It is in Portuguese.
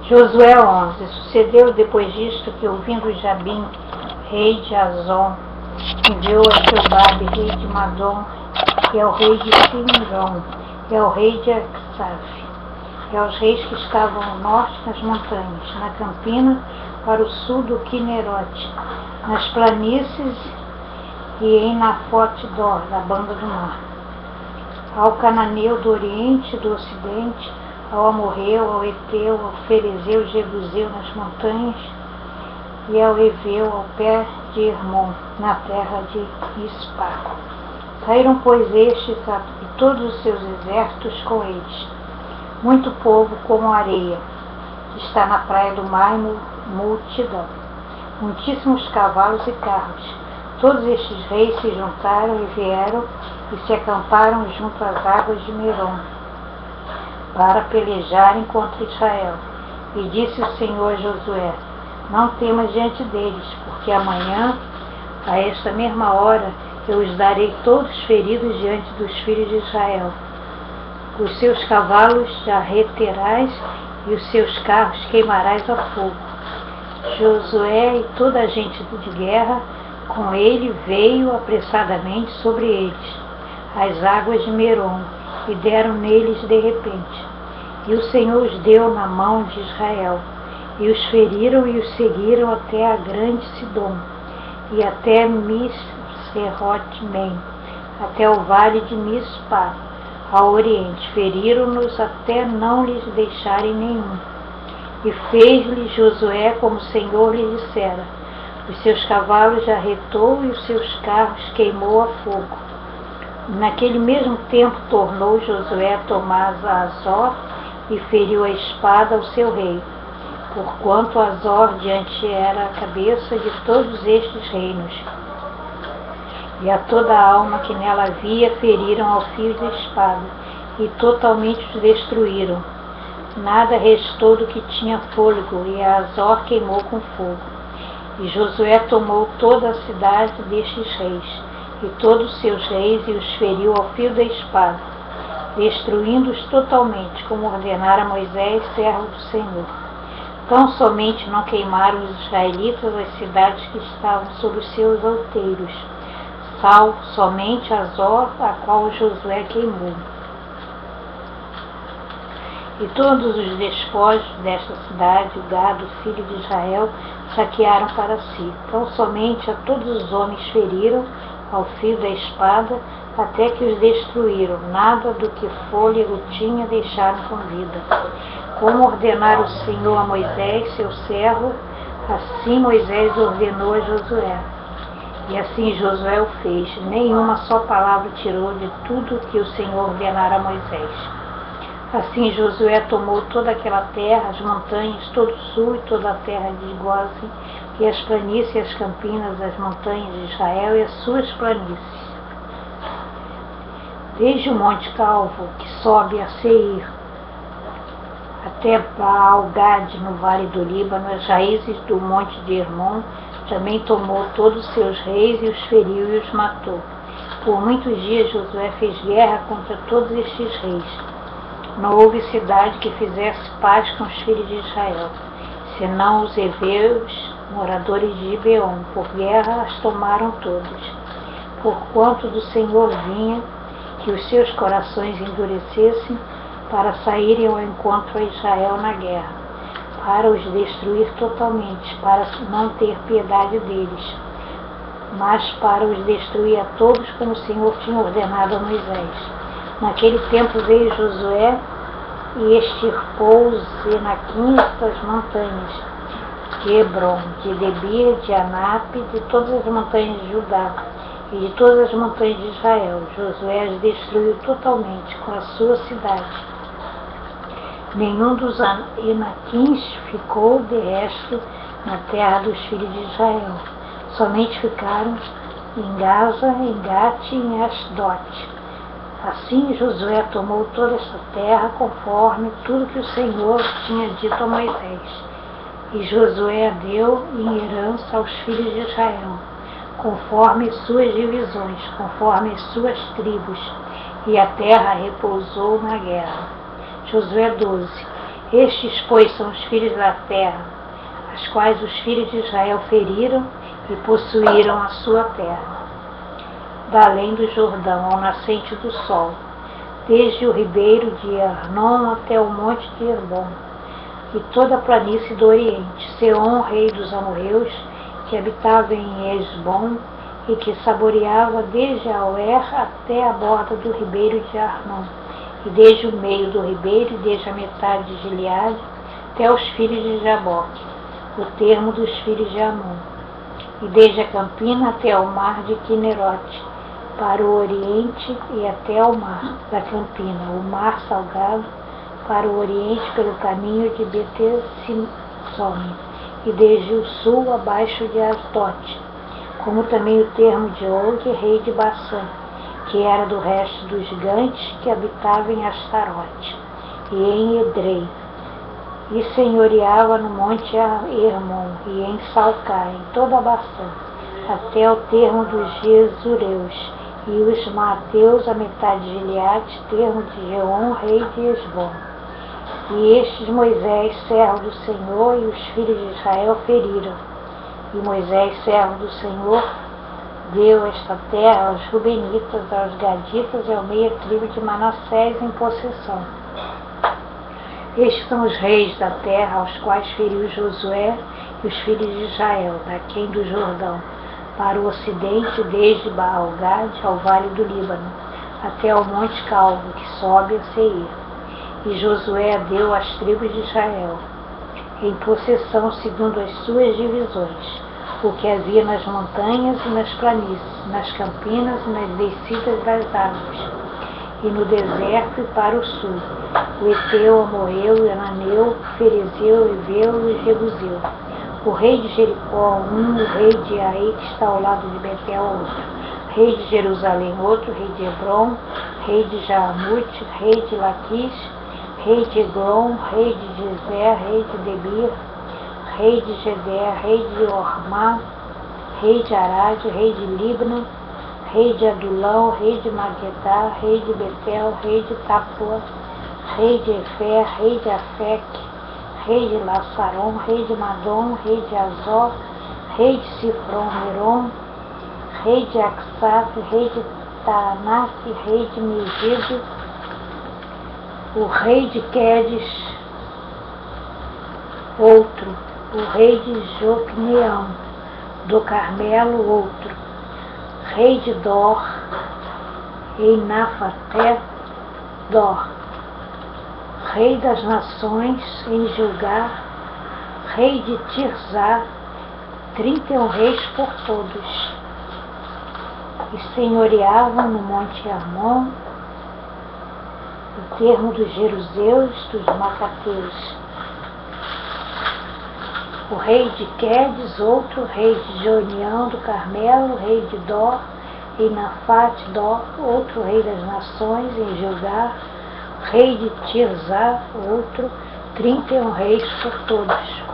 Josué 11. Sucedeu depois disto que, ouvindo Jabim, rei de Azon, enviou a Jobabe, rei de Madom, e ao rei de Simron, e ao rei de Aksaf, e aos reis que estavam ao norte nas montanhas, na campina, para o sul do Quinerote, nas planícies e em Nafote-dor, da banda do mar, ao cananeu do oriente e do ocidente, ao amorreu, ao eteu, ao ferezeu, jebuseu nas montanhas, e ao eveu, ao pé de Hermon, na terra de Ispá. Saíram, pois, estes e todos os seus exércitos com eles, muito povo como a areia, que está na praia do mar, e multidão, muitíssimos cavalos e carros. Todos estes reis se juntaram e vieram e se acamparam junto às águas de Merom, para pelejarem contra Israel. E disse o Senhor a Josué: não temas diante deles, porque amanhã, a esta mesma hora, eu os darei todos feridos diante dos filhos de Israel. Os seus cavalos arreterás e os seus carros queimarás a fogo. Josué e toda a gente de guerra com ele veio apressadamente sobre eles, as águas de Merom, e deram neles de repente. E o Senhor os deu na mão de Israel, e os feriram e os seguiram até a grande Sidom, e até Misserot-Nem, até o vale de Mispá, ao oriente. Feriram-nos até não lhes deixarem nenhum. E fez-lhe Josué como o Senhor lhe dissera. Os seus cavalos arretou e os seus carros queimou a fogo. Naquele mesmo tempo tornou Josué a tomar Azor e feriu a espada ao seu rei, porquanto Azor diante era a cabeça de todos estes reinos. E a toda a alma que nela havia feriram ao fio da espada, e totalmente os destruíram. Nada restou do que tinha fôlego, e a Azor queimou com fogo. E Josué tomou toda a cidade destes reis, e todos os seus reis, e os feriu ao fio da espada, destruindo-os totalmente, como ordenara Moisés, servo do Senhor. Tão somente não queimaram os israelitas as cidades que estavam sobre os seus outeiros, salvo somente Azor, a qual Josué queimou. E todos os despojos desta cidade, o gado, filho de Israel, saquearam para si. Tão somente a todos os homens feriram ao fio da espada, até que os destruíram. Nada do que fôlego tinha deixaram com vida. Como ordenara o Senhor a Moisés, seu servo, assim Moisés ordenou a Josué. E assim Josué o fez. Nenhuma só palavra tirou de tudo que o Senhor ordenara a Moisés. Assim Josué tomou toda aquela terra, as montanhas, todo o sul e toda a terra de Gósen, e as planícies e as campinas, as montanhas de Israel e as suas planícies. Desde o Monte Calvo, que sobe a Seir, até Baal-Gade, no vale do Líbano, as raízes do monte de Hermon, também tomou todos os seus reis e os feriu e os matou. Por muitos dias Josué fez guerra contra todos estes reis. Não houve cidade que fizesse paz com os filhos de Israel, senão os heveus, moradores de Gibeon. Por guerra as tomaram todos. Porquanto do Senhor vinha que os seus corações endurecessem para saírem ao encontro a Israel na guerra, para os destruir totalmente, para não ter piedade deles, mas para os destruir a todos, como o Senhor tinha ordenado a Moisés. Naquele tempo veio Josué e extirpou os Enaquins das montanhas de Hebron, de Debir, de Anape, de todas as montanhas de Judá e de todas as montanhas de Israel. Josué as destruiu totalmente com a sua cidade. Nenhum dos Enaquins ficou de resto na terra dos filhos de Israel. Somente ficaram em Gaza, em Gate e em Asdote. Assim Josué tomou toda esta terra, conforme tudo que o Senhor tinha dito a Moisés. E Josué a deu em herança aos filhos de Israel, conforme suas divisões, conforme as suas tribos, e a terra repousou na guerra. Josué 12. Estes, pois, são os filhos da terra, as quais os filhos de Israel feriram e possuíram a sua terra, da além do Jordão, ao nascente do sol, desde o ribeiro de Arnon até o monte de Hermon, e toda a planície do Oriente, Seom, rei dos amorreus, que habitava em Esbom, e que saboreava desde Aoer até a borda do ribeiro de Arnon, e desde o meio do ribeiro, e desde a metade de Gileade, até os filhos de Jaboque, o termo dos filhos de Amon, e desde a campina até o mar de Quinerote, para o oriente e até ao mar da campina, o mar salgado, para o oriente pelo caminho de Betessimsome, e desde o sul abaixo de Astote, como também o termo de Og, rei de Bassã, que era do resto dos gigantes que habitavam em Astarote e em Edrei, e senhoreava no monte Hermon e em Salcá, em toda a Bassã, até o termo dos Gesureus, e os Mateus, a metade de Gileade, termo de Geom, rei de Esbom. E estes Moisés, servo do Senhor, e os filhos de Israel feriram. E Moisés, servo do Senhor, deu esta terra aos Rubenitas, aos Gaditas e ao meia tribo de Manassés em possessão. Estes são os reis da terra, aos quais feriu Josué e os filhos de Israel, daquém do Jordão, para o ocidente, desde Baal-Gad ao vale do Líbano, até ao monte Calvo, que sobe a Seir. E Josué deu às tribos de Israel, em possessão segundo as suas divisões, o que havia nas montanhas e nas planícies, nas campinas e nas descidas das árvores, e no deserto e para o sul, o Eteu, Amorreu, o Ananeu, o Ferezeu, o Eveu e o Jebuseu. O rei de Jericó, um, o rei de Ai, que está ao lado de Betel, outro. Rei de Jerusalém, outro. Rei de Hebron, rei de Jarmute, rei de Laquis, rei de Eglon, rei de Gezer, rei de Debir, rei de Geder, rei de Ormá, rei de Arad, rei de Libna, rei de Adulão, rei de Magedá, rei de Betel, rei de Tapua, rei de Efer, rei de Afec, rei de Lassaron, rei de Madom, rei de Azor, rei de Sifron-Meron, rei de Axat, rei de Taanach, rei de Megido, o rei de Quedes, outro, o rei de Jocneão, do Carmelo, outro, rei de Dor, em Nafaté, Dor, rei das nações em Gilgar, rei de Tirzá, 31 reis por todos, e senhoreavam no monte Hermon, o termo dos Jeruseus, dos Macateus. O rei de Quedes, outro, rei de Jonião do Carmelo, rei de Dor, em Nafat Dor, outro, rei das nações em Gilgar, rei de Tirzá, outro, 31 reis por todos.